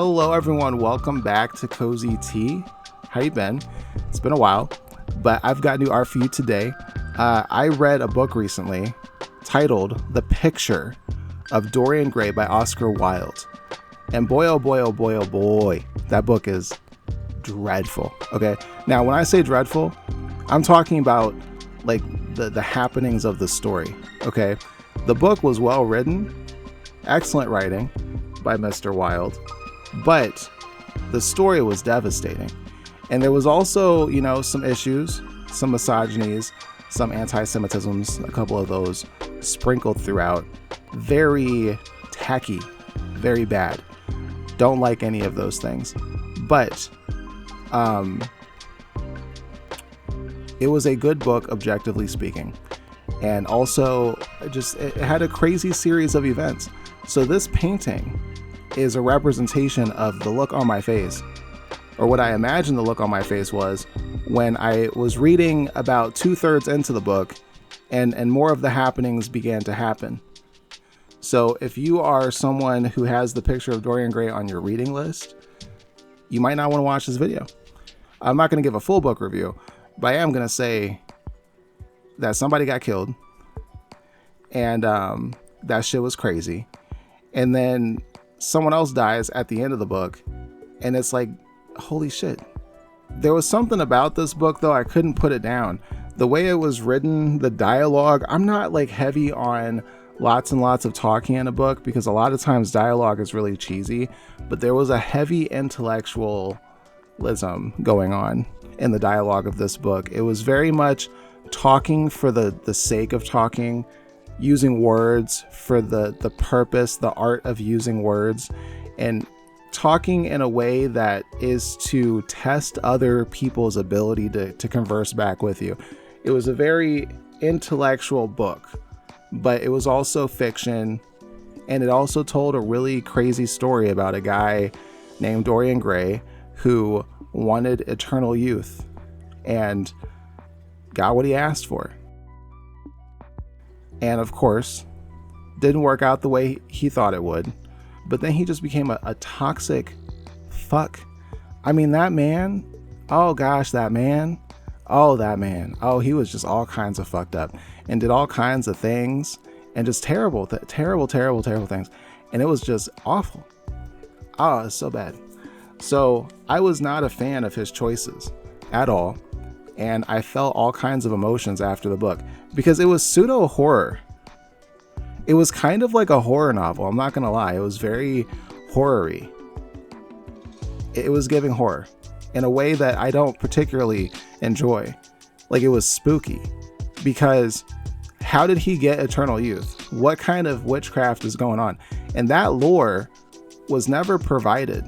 Hello everyone, welcome back to Kozzie Tea. How you been? It's been a while, but I've got new art for you today. I read a book recently titled The Picture of Dorian Gray by Oscar Wilde. And boy, oh boy, oh boy, oh boy, that book is dreadful. Okay, now when I say dreadful, I'm talking about like the happenings of the story. Okay, the book was well written, excellent writing by Mr. Wilde, but the story was devastating. And there was also, you know, some issues, some misogynies, some anti-Semitisms, a couple of those sprinkled throughout. Very tacky, very bad. Don't like any of those things. But it was a good book, objectively speaking. And also, it had a crazy series of events. So this painting is a representation of the look on my face, or what I imagine the look on my face was when I was reading about 2/3 into the book and more of the happenings began to happen. So if you are someone who has The Picture of Dorian Gray on your reading list, you might not want to watch this video. I'm not going to give a full book review, but I am going to say that somebody got killed and that shit was crazy. And then someone else dies at the end of the book, and it's like, holy shit. There was something about this book, though, I couldn't put it down. The way it was written, the dialogue, I'm not like heavy on lots and lots of talking in a book because a lot of times dialogue is really cheesy, but there was a heavy intellectualism going on in the dialogue of this book. It was very much talking for the sake of talking, using words for the purpose, the art of using words, and talking in a way that is to test other people's ability to converse back with you. It was a very intellectual book, but it was also fiction, and it also told a really crazy story about a guy named Dorian Gray who wanted eternal youth and got what he asked for. And of course, didn't work out the way he thought it would. But then he just became a toxic fuck. I mean, that man, oh gosh, that man. Oh, he was just all kinds of fucked up and did all kinds of things and just terrible things. And it was just awful. Oh, it's so bad. So I was not a fan of his choices at all. And I felt all kinds of emotions after the book because it was pseudo horror. It was kind of like a horror novel. I'm not going to lie. It was very horror-y. It was giving horror in a way that I don't particularly enjoy. Like, it was spooky because how did he get eternal youth? What kind of witchcraft is going on? And that lore was never provided.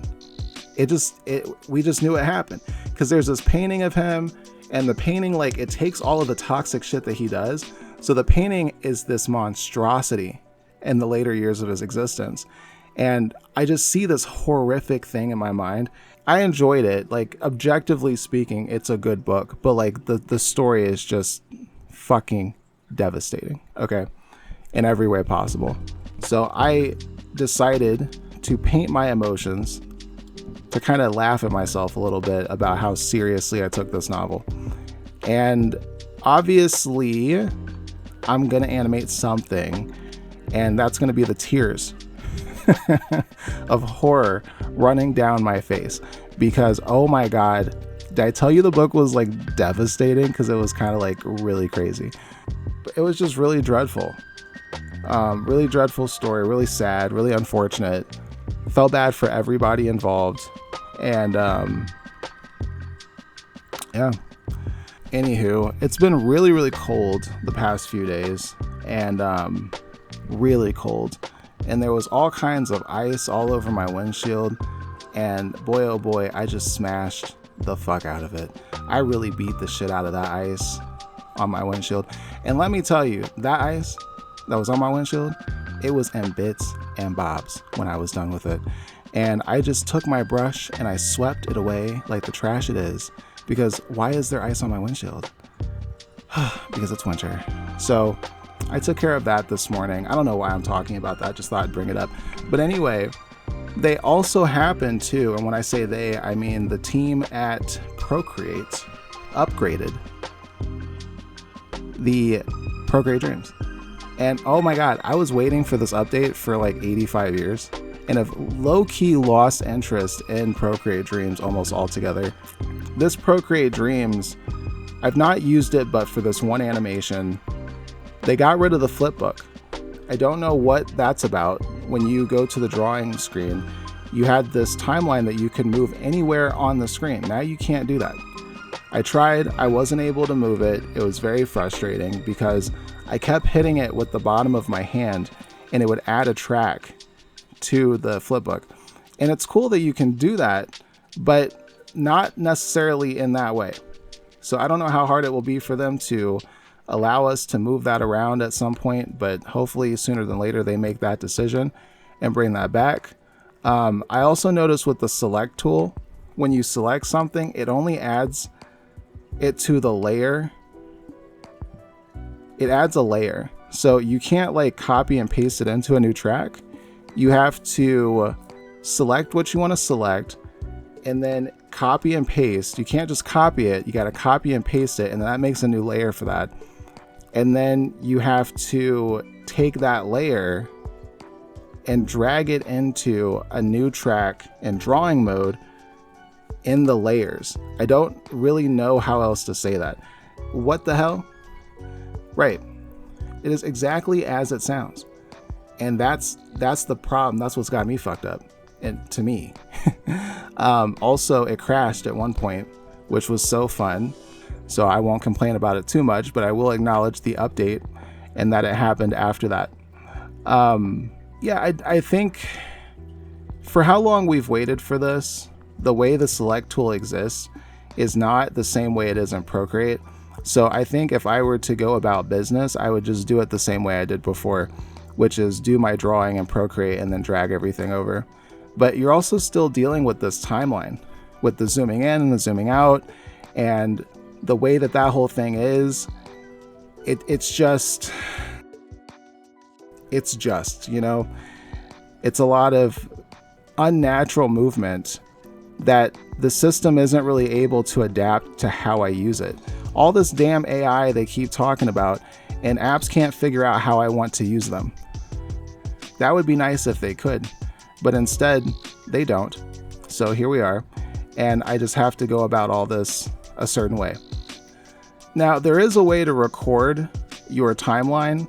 We just knew it happened because there's this painting of him. And the painting, like, it takes all of the toxic shit that he does. So the painting is this monstrosity in the later years of his existence. And I just see this horrific thing in my mind. I enjoyed it. Like, objectively speaking, it's a good book. But, like, the story is just fucking devastating. Okay? In every way possible. So I decided to paint my emotions to kind of laugh at myself a little bit about how seriously I took this novel. And obviously, I'm going to animate something, and that's going to be the tears of horror running down my face. Because, oh my God, did I tell you the book was like devastating? Because it was kind of like really crazy. It was just really dreadful. Really dreadful story, really sad, really unfortunate. Felt bad for everybody involved. And yeah. Anywho, it's been really, really cold the past few days, and really cold. And there was all kinds of ice all over my windshield, and boy, oh boy, I just smashed the fuck out of it. I really beat the shit out of that ice on my windshield. And let me tell you, that ice that was on my windshield, it was in bits and bobs when I was done with it. And I just took my brush and I swept it away like the trash it is. Because why is there ice on my windshield? Because it's winter. So I took care of that this morning. I don't know why I'm talking about that. Just thought I'd bring it up. But anyway, They also happen to, and when I say they, I mean the team at Procreate upgraded the Procreate Dreams. And oh my god, I was waiting for this update for like 85 years and have low-key lost interest in Procreate Dreams almost altogether. This Procreate Dreams, I've not used it but for this one animation. They got rid of the flipbook. I don't know what that's about. When you go to the drawing screen, you had this timeline that you could move anywhere on the screen. Now you can't do that. I tried, I wasn't able to move it. It was very frustrating because I kept hitting it with the bottom of my hand and it would add a track to the flipbook. And it's cool that you can do that, but not necessarily in that way. So I don't know how hard it will be for them to allow us to move that around at some point, but hopefully sooner than later they make that decision and bring that back. I also noticed with the select tool, when you select something, it only adds it to the layer. It adds a layer. So you can't like copy and paste it into a new track. You have to select what you want to select and then copy and paste. You can't just copy it. You got to copy and paste it, and that makes a new layer for that. And then you have to take that layer and drag it into a new track in drawing mode in the layers. I don't really know how else to say that. What the hell? Right. It is exactly as it sounds. And that's the problem. That's what's got me fucked up. And to me. Also, it crashed at one point, which was so fun. So I won't complain about it too much, but I will acknowledge the update and that it happened after that. Yeah, I think for how long we've waited for this, the way the select tool exists is not the same way it is in Procreate. So I think if I were to go about business, I would just do it the same way I did before, which is do my drawing in Procreate and then drag everything over. But you're also still dealing with this timeline with the zooming in and the zooming out, and the way that whole thing is, it's just, you know, it's a lot of unnatural movement that the system isn't really able to adapt to how I use it. All this damn AI they keep talking about, and apps can't figure out how I want to use them. That would be nice if they could, but instead they don't. So here we are, and I just have to go about all this a certain way. Now, there is a way to record your timeline,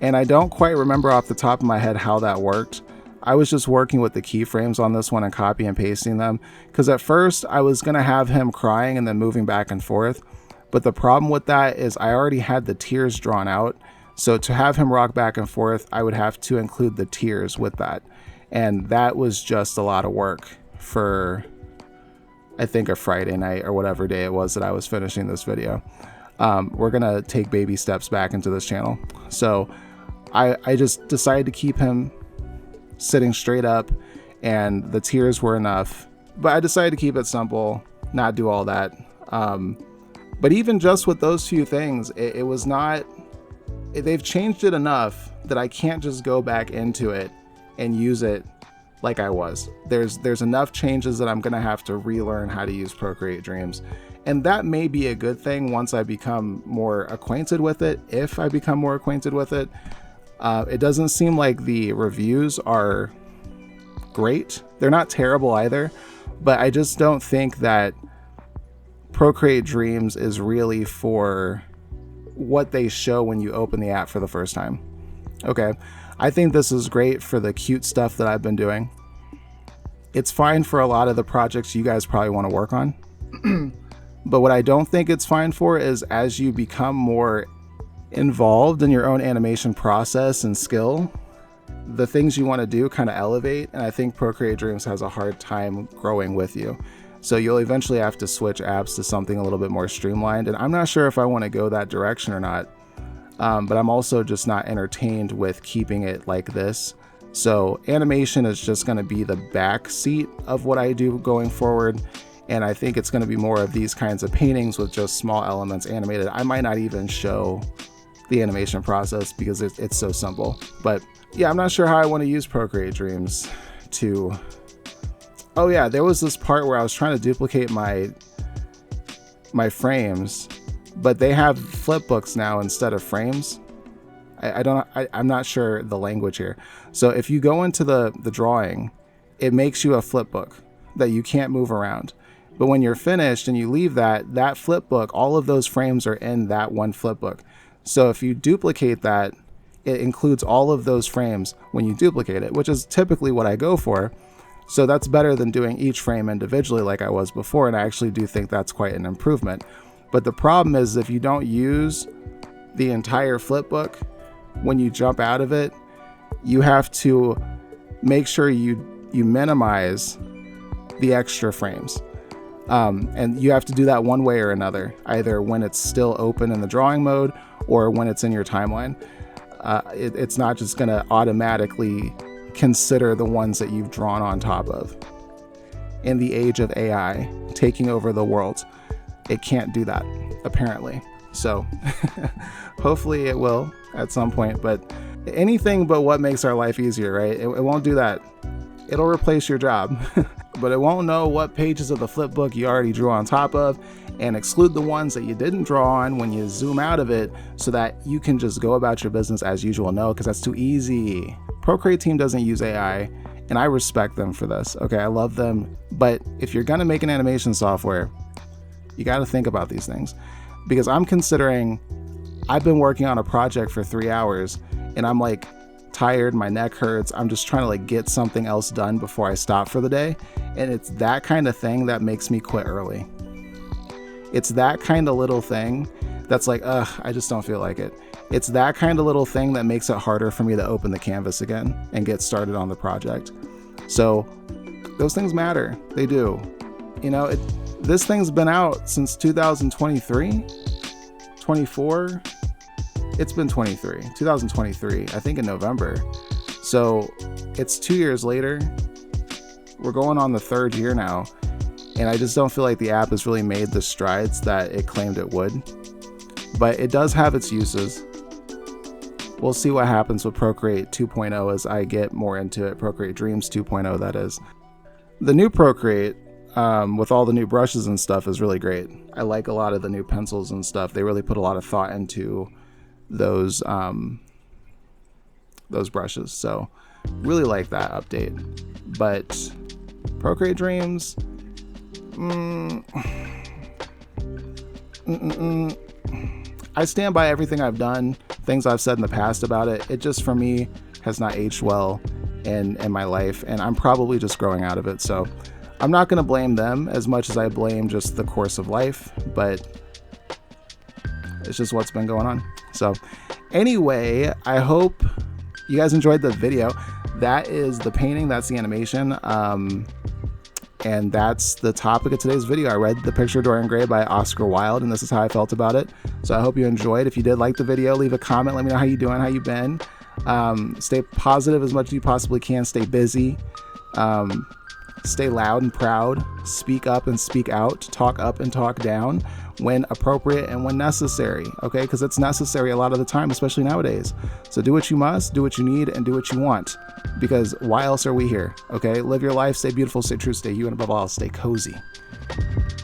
and I don't quite remember off the top of my head how that worked. I was just working with the keyframes on this one and copy and pasting them, because at first I was going to have him crying and then moving back and forth. But the problem with that is I already had the tears drawn out. So to have him rock back and forth, I would have to include the tears with that. And that was just a lot of work for, I think, a Friday night or whatever day it was that I was finishing this video. We're going to take baby steps back into this channel. So I just decided to keep him sitting straight up, and the tears were enough. But I decided to keep it simple, not do all that. But even just with those few things, it was not, they've changed it enough that I can't just go back into it and use it like I was. There's enough changes that I'm going to have to relearn how to use Procreate Dreams. And that may be a good thing once I become more acquainted with it, if I become more acquainted with it. It doesn't seem like the reviews are great. They're not terrible either, but I just don't think that Procreate Dreams is really for what they show when you open the app for the first time. Okay, I think this is great for the cute stuff that I've been doing. It's fine for a lot of the projects you guys probably want to work on. But what I don't think it's fine for is as you become more involved in your own animation process and skill, the things you want to do kind of elevate, and I think Procreate Dreams has a hard time growing with you. So you'll eventually have to switch apps to something a little bit more streamlined, and I'm not sure if I want to go that direction or not. But I'm also just not entertained with keeping it like this. So animation is just going to be the back seat of what I do going forward. And I think it's going to be more of these kinds of paintings with just small elements animated. I might not even show the animation process because it's so simple. But yeah, I'm not sure how I want to use Procreate Dreams. to, oh yeah, there was this part where I was trying to duplicate my frames, but they have flip books now instead of frames. I'm not sure the language here. So if you go into the drawing, it makes you a flip book that you can't move around. But when you're finished and you leave that flip book, all of those frames are in that one flip book. So if you duplicate that, it includes all of those frames when you duplicate it, which is typically what I go for. So that's better than doing each frame individually like I was before, and I actually do think that's quite an improvement. But the problem is if you don't use the entire flip book, when you jump out of it, you have to make sure you minimize the extra frames. And you have to do that one way or another, either when it's still open in the drawing mode or when it's in your timeline. It's not just going to automatically consider the ones that you've drawn on top of. In the age of AI taking over the world, it can't do that, apparently. So hopefully it will at some point, but anything but what makes our life easier, right? It won't do that. It'll replace your job, but it won't know what pages of the flip book you already drew on top of and exclude the ones that you didn't draw on when you zoom out of it so that you can just go about your business as usual. No, because that's too easy. Procreate team doesn't use AI, and I respect them for this. Okay, I love them, but if you're gonna make an animation software, you gotta think about these things. Because I'm considering, I've been working on a project for 3 hours and I'm like tired, my neck hurts. I'm just trying to like get something else done before I stop for the day. And it's that kind of thing that makes me quit early. It's that kind of little thing that's like, I just don't feel like it. It's that kind of little thing that makes it harder for me to open the canvas again and get started on the project. So those things matter. They do. You know, this thing's been out since 2023, 24. It's been 2023, I think in November. So it's 2 years later. We're going on the 3rd year now. And I just don't feel like the app has really made the strides that it claimed it would. But it does have its uses. We'll see what happens with Procreate 2.0 as I get more into it. Procreate Dreams 2.0, that is. The new Procreate, with all the new brushes and stuff, is really great. I like a lot of the new pencils and stuff. They really put a lot of thought into those brushes. So really like that update. But Procreate Dreams, I stand by everything I've done, things I've said in the past about it. It just, for me, has not aged well in my life, and I'm probably just growing out of it. So I'm not going to blame them as much as I blame just the course of life, but it's just what's been going on. So anyway, I hope you guys enjoyed the video. That is the painting, that's the animation. And that's the topic of today's video. I read The Picture of Dorian Gray by Oscar Wilde, and this is how I felt about it. So I hope you enjoyed. If you did like the video, leave a comment. Let me know how you doing, how you been. Stay positive as much as you possibly can. Stay busy. Stay loud and proud. Speak up and speak out. Talk up and talk down when appropriate and when necessary. Okay, because it's necessary a lot of the time, especially nowadays. So do what you must, do what you need, and do what you want. Because why else are we here? Okay, live your life, stay beautiful, stay true, stay you, and above all, stay cozy.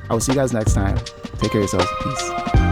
I will see you guys next time. Take care of yourselves. Peace.